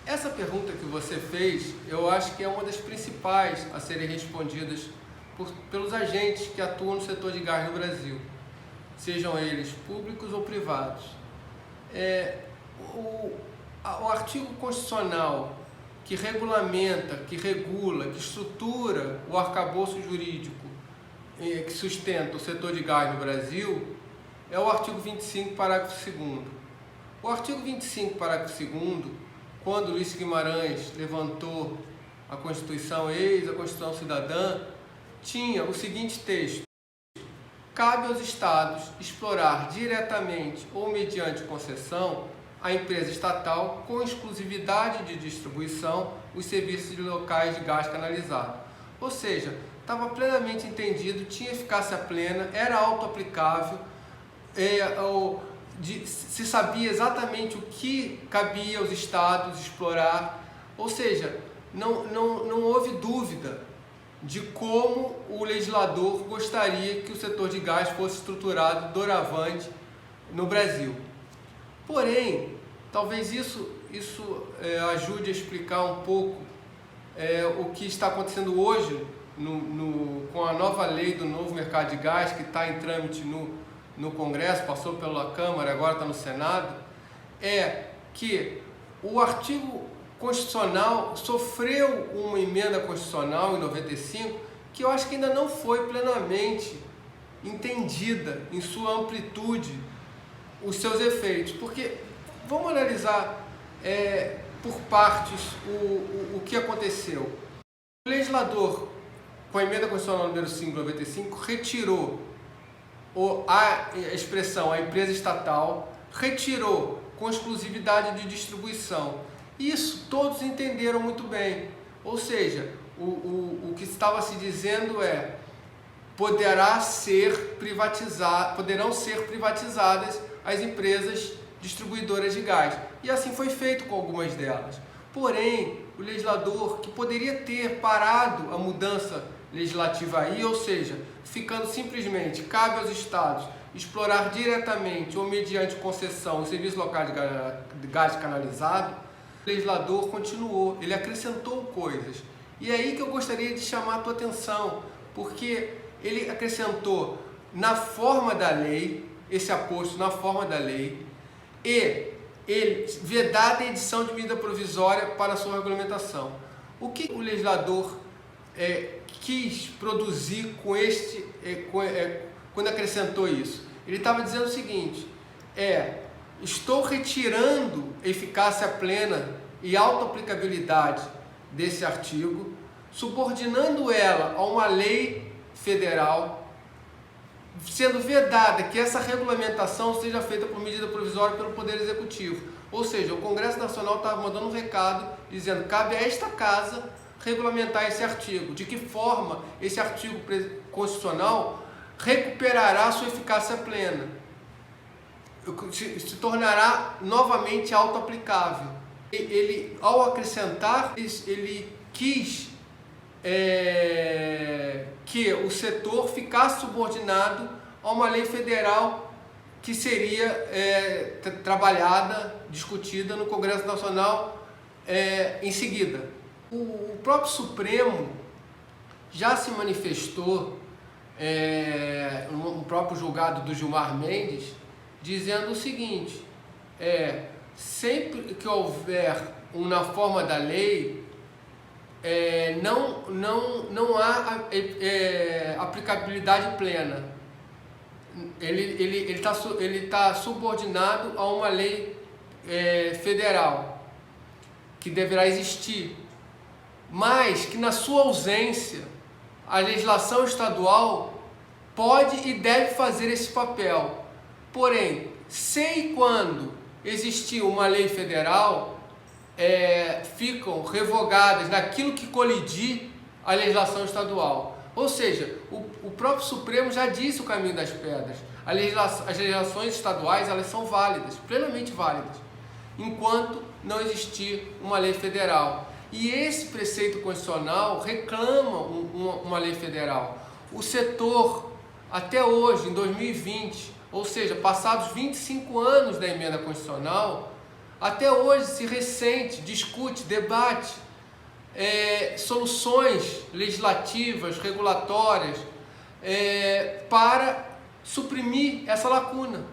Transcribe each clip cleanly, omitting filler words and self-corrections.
Essa pergunta que você fez, eu acho que é uma das principais a serem respondidas pelos agentes que atuam no setor de gás no Brasil, sejam eles públicos ou privados. O artigo constitucional que regulamenta, que regula, que estrutura o arcabouço jurídico que sustenta o setor de gás no Brasil é o artigo 25, parágrafo 2º. O artigo 25, parágrafo 2º, quando Luiz Guimarães levantou a Constituição a Constituição Cidadã, tinha o seguinte texto: cabe aos Estados explorar diretamente ou mediante concessão a empresa estatal com exclusividade de distribuição os serviços de locais de gás canalizado. Ou seja, estava plenamente entendido, tinha eficácia plena, era auto-aplicável, se sabia exatamente o que cabia aos Estados explorar, ou seja, não houve dúvida de como o legislador gostaria que o setor de gás fosse estruturado doravante no Brasil. Porém, talvez isso ajude a explicar um pouco o que está acontecendo hoje com a nova lei do novo mercado de gás, que está em trâmite no Congresso, passou pela Câmara, agora está no Senado, é que o artigo constitucional sofreu uma emenda constitucional em 95 que eu acho que ainda não foi plenamente entendida em sua amplitude os seus efeitos, porque vamos analisar por partes o que aconteceu. O legislador, com a emenda constitucional número 5 de 95, retirou a expressão a empresa estatal, retirou com exclusividade de distribuição. Isso todos entenderam muito bem, ou seja, o que estava se dizendo poderão ser privatizadas as empresas distribuidoras de gás. E assim foi feito com algumas delas. Porém, o legislador, que poderia ter parado a mudança legislativa aí, ou seja, ficando simplesmente, cabe aos Estados explorar diretamente ou mediante concessão os serviços locais de gás canalizado, o legislador continuou, ele acrescentou coisas. E é aí que eu gostaria de chamar a tua atenção, porque ele acrescentou na forma da lei, esse aposto na forma da lei, e ele vedada a edição de medida provisória para sua regulamentação. O que o legislador quis produzir quando acrescentou isso? Ele estava dizendo o seguinte: estou retirando eficácia plena e auto-aplicabilidade desse artigo, subordinando ela a uma lei federal, sendo vedada que essa regulamentação seja feita por medida provisória pelo Poder Executivo. Ou seja, o Congresso Nacional estava mandando um recado dizendo: cabe a esta casa regulamentar esse artigo. De que forma esse artigo constitucional recuperará sua eficácia plena? Se tornará novamente auto-aplicável. Ele, ao acrescentar, ele quis que o setor ficasse subordinado a uma lei federal que seria trabalhada, discutida no Congresso Nacional em seguida. O próprio Supremo já se manifestou no próprio julgado do Gilmar Mendes, dizendo o seguinte: sempre que houver na forma da lei, não há aplicabilidade plena. Ele está subordinado a uma lei federal que deverá existir, mas que na sua ausência a legislação estadual pode e deve fazer esse papel. Porém, se e quando existir uma lei federal, ficam revogadas naquilo que colidir a legislação estadual. Ou seja, o próprio Supremo já disse o caminho das pedras. As legislações estaduais, elas são válidas, plenamente válidas, enquanto não existir uma lei federal. E esse preceito constitucional reclama uma lei federal. O setor, até hoje, em 2020, ou seja, passados 25 anos da emenda constitucional, Até hoje se ressente, discute, debate soluções legislativas, regulatórias, para suprimir essa lacuna.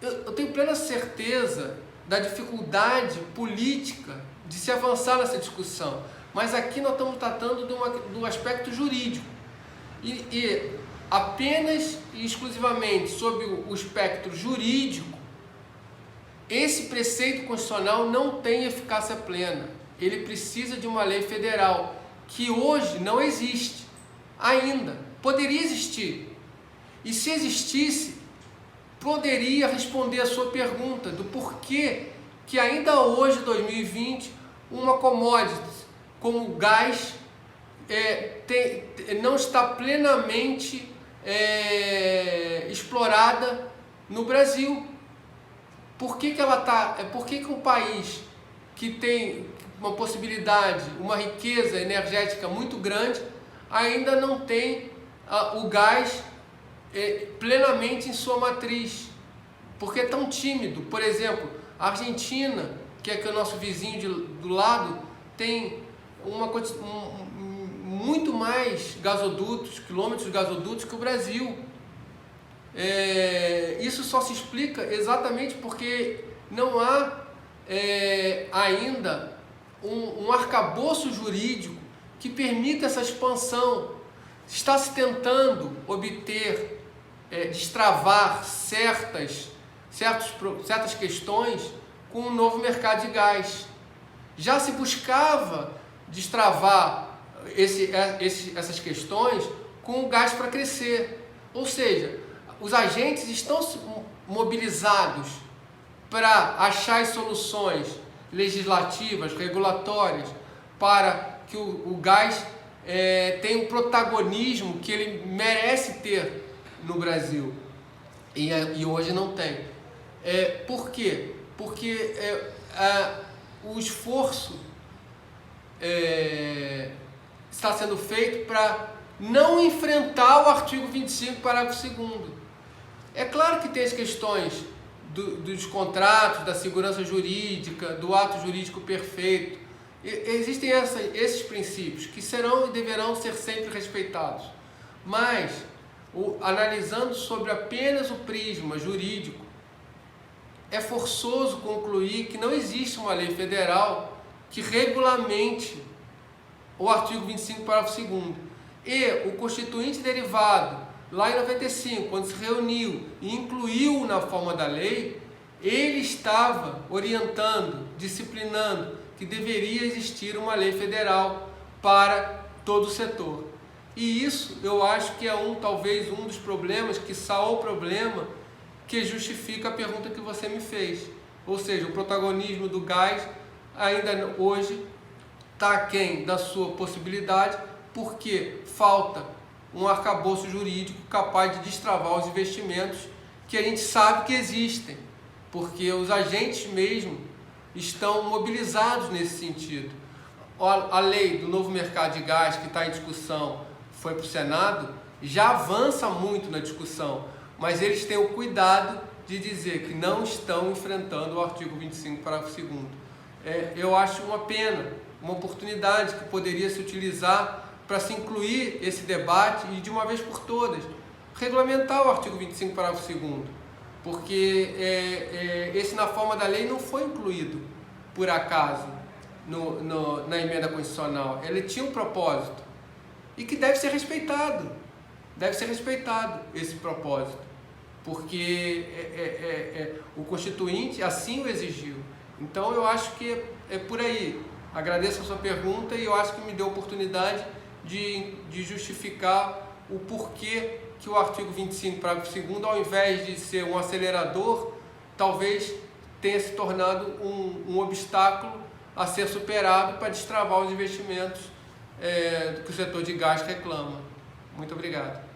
Eu tenho plena certeza da dificuldade política de se avançar nessa discussão, mas aqui nós estamos tratando do aspecto jurídico e apenas e exclusivamente sob o espectro jurídico, esse preceito constitucional não tem eficácia plena. Ele precisa de uma lei federal, que hoje não existe ainda. Poderia existir. E se existisse, poderia responder a sua pergunta do porquê que ainda hoje, 2020, uma commodity como o gás não está plenamente explorada no Brasil. Por que um país que tem uma possibilidade, uma riqueza energética muito grande, ainda não tem o gás plenamente em sua matriz? Porque é tão tímido. Por exemplo, a Argentina, que é o nosso vizinho do lado, tem muito mais gasodutos, quilômetros de gasodutos que o Brasil. Isso só se explica exatamente porque não há ainda um arcabouço jurídico que permita essa expansão. Está se tentando obter, destravar certas questões com o novo mercado de gás. Já se buscava destravar essas questões com o gás para crescer. Ou seja, os agentes estão mobilizados para achar as soluções legislativas, regulatórias, para que o gás tenha um protagonismo que ele merece ter no Brasil. E hoje não tem. Por quê? Porque o esforço está sendo feito para não enfrentar o artigo 25, parágrafo 2º. É claro que tem as questões dos contratos, da segurança jurídica, do ato jurídico perfeito. Existem esses princípios que serão e deverão ser sempre respeitados. Mas, analisando sobre apenas o prisma jurídico, é forçoso concluir que não existe uma lei federal que regulamente o artigo 25, parágrafo 2º. E o Constituinte derivado, lá em 95, quando se reuniu e incluiu na forma da lei, ele estava orientando, disciplinando que deveria existir uma lei federal para todo o setor. E isso eu acho que é talvez um dos problemas, quiçá o problema, que justifica a pergunta que você me fez. Ou seja, o protagonismo do gás ainda hoje está aquém da sua possibilidade, porque falta um arcabouço jurídico capaz de destravar os investimentos que a gente sabe que existem, porque os agentes mesmo estão mobilizados nesse sentido. A lei do novo mercado de gás que está em discussão foi para o Senado, já avança muito na discussão, mas eles têm o cuidado de dizer que não estão enfrentando o artigo 25, parágrafo 2º. Eu acho uma pena, uma oportunidade que poderia se utilizar para se incluir esse debate e, de uma vez por todas, regulamentar o artigo 25, parágrafo 2º, porque esse, na forma da lei, não foi incluído por acaso na emenda constitucional. Ele tinha um propósito e que deve ser respeitado. Deve ser respeitado esse propósito, porque o Constituinte assim o exigiu. Então eu acho que é por aí. Agradeço a sua pergunta e eu acho que me deu a oportunidade de justificar o porquê que o artigo 25, parágrafo 2º, ao invés de ser um acelerador, talvez tenha se tornado um obstáculo a ser superado para destravar os investimentos que o setor de gás reclama. Muito obrigado.